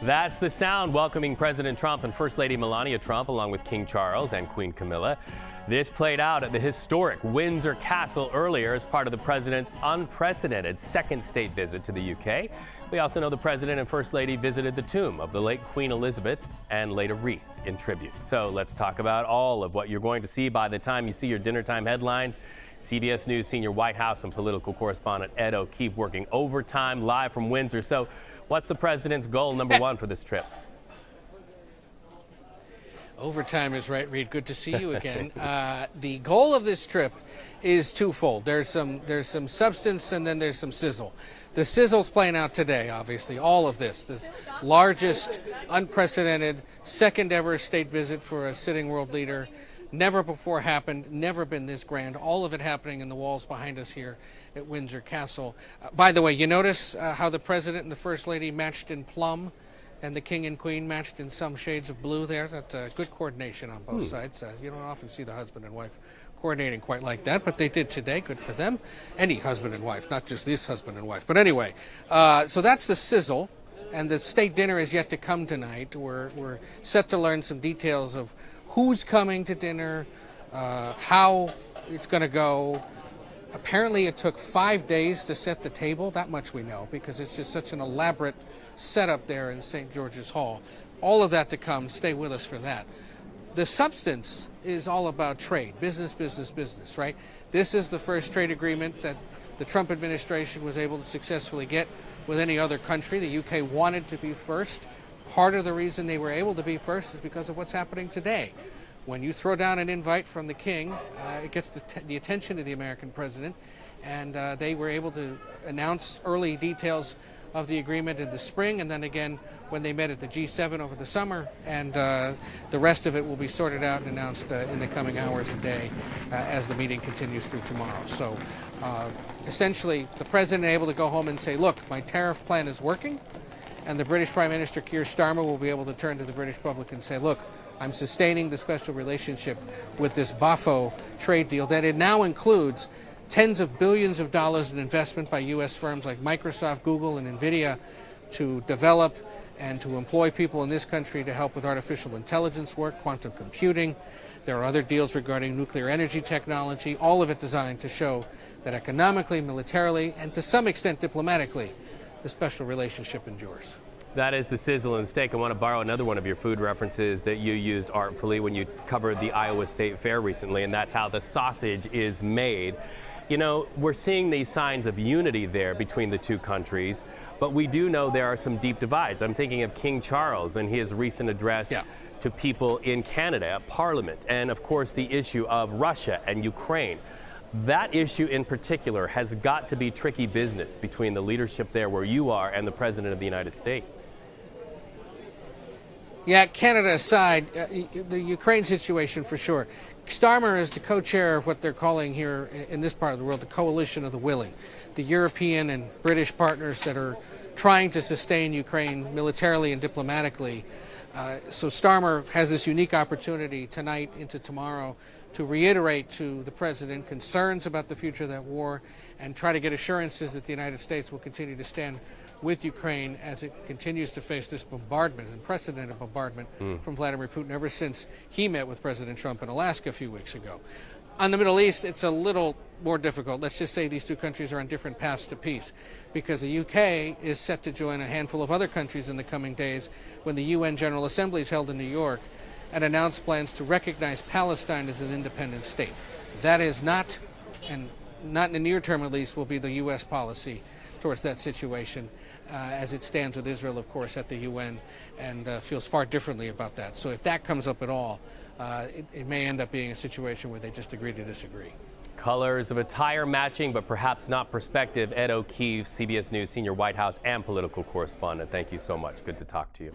That's the sound welcoming President Trump and First Lady Melania Trump, along with King Charles and Queen Camilla. This played out at the historic Windsor Castle earlier as part of the president's unprecedented second state visit to the UK. We also know the president and First Lady visited the tomb of the late Queen Elizabeth and laid a wreath in tribute. So let's talk about all of what you're going to see by the time you see your dinner time headlines. CBS News senior White House and political correspondent Ed O'Keefe working overtime live from Windsor. So what's the president's goal number one for this trip? Overtime is right, Reed. Good to see you again. The goal of this trip is twofold. There's some substance and then there's some sizzle. The sizzle's playing out today, obviously. All of this largest, unprecedented, second ever state visit for a sitting world leader. Never before happened, never been this grand. All of it happening in the walls behind us here at Windsor Castle. By the way, you notice how the president and the First Lady matched in plum? And the king and queen matched in some shades of blue there. That's good coordination on both sides. You don't often see the husband and wife coordinating quite like that, but they did today. Good for them. Any husband and wife, not just this husband and wife. But anyway, so that's the sizzle. And the state dinner is yet to come tonight. We're set to learn some details of who's coming to dinner, how it's going to go. Apparently it took 5 days to set the table. That much we know, because it's just such an elaborate setup there in St. George's Hall. All of that to come. Stay with us for that. The substance is all about trade. Business, business, business, right? This is the first trade agreement that the Trump administration was able to successfully get with any other country. The UK wanted to be first. Part of the reason they were able to be first is because of what's happening today. When you throw down an invite from the king, it gets the attention of the American president, and they were able to announce early details of the agreement in the spring, and then again when they met at the G7 over the summer, and the rest of it will be sorted out and announced in the coming hours and day as the meeting continues through tomorrow. So essentially, the president able to go home and say, look, my tariff plan is working, and the British Prime Minister Keir Starmer will be able to turn to the British public and say, look, I'm sustaining the special relationship with this BAFO trade deal that it now includes tens of billions of dollars in investment by U.S. firms like Microsoft, Google, and NVIDIA to develop and to employ people in this country to help with artificial intelligence work, quantum computing. There are other deals regarding nuclear energy technology, all of it designed to show that economically, militarily, and to some extent diplomatically, the special relationship endures. That is the sizzle and steak. I want to borrow another one of your food references that you used artfully when you covered the Iowa State Fair recently, and that's how the sausage is made. You know, we're seeing these signs of unity there between the two countries, but we do know there are some deep divides. I'm thinking of King Charles and his recent address to people in Canada at Parliament, and of course the issue of Russia and Ukraine. That issue in particular has got to be tricky business between the leadership there where you are and the President of the United States. Yeah, Canada aside, the Ukraine situation for sure. Starmer is the co-chair of what they're calling here in this part of the world the Coalition of the Willing, the European and British partners that are trying to sustain Ukraine militarily and diplomatically. So Starmer has this unique opportunity tonight into tomorrow to reiterate to the president concerns about the future of that war and try to get assurances that the United States will continue to stand with Ukraine as it continues to face this bombardment, unprecedented bombardment from Vladimir Putin ever since he met with President Trump in Alaska a few weeks ago. On the Middle East, it's a little more difficult. Let's just say these two countries are on different paths to peace, because the UK is set to join a handful of other countries in the coming days when the UN General Assembly is held in New York and announce plans to recognize Palestine as an independent state. That is not, and not in the near term at least, will be the U.S. policy towards that situation, as it stands with Israel, of course, at the UN, and feels far differently about that. So if that comes up at all, it may end up being a situation where they just agree to disagree. Colors of attire matching, but perhaps not perspective. Ed O'Keefe, CBS News senior White House and political correspondent. Thank you so much. Good to talk to you.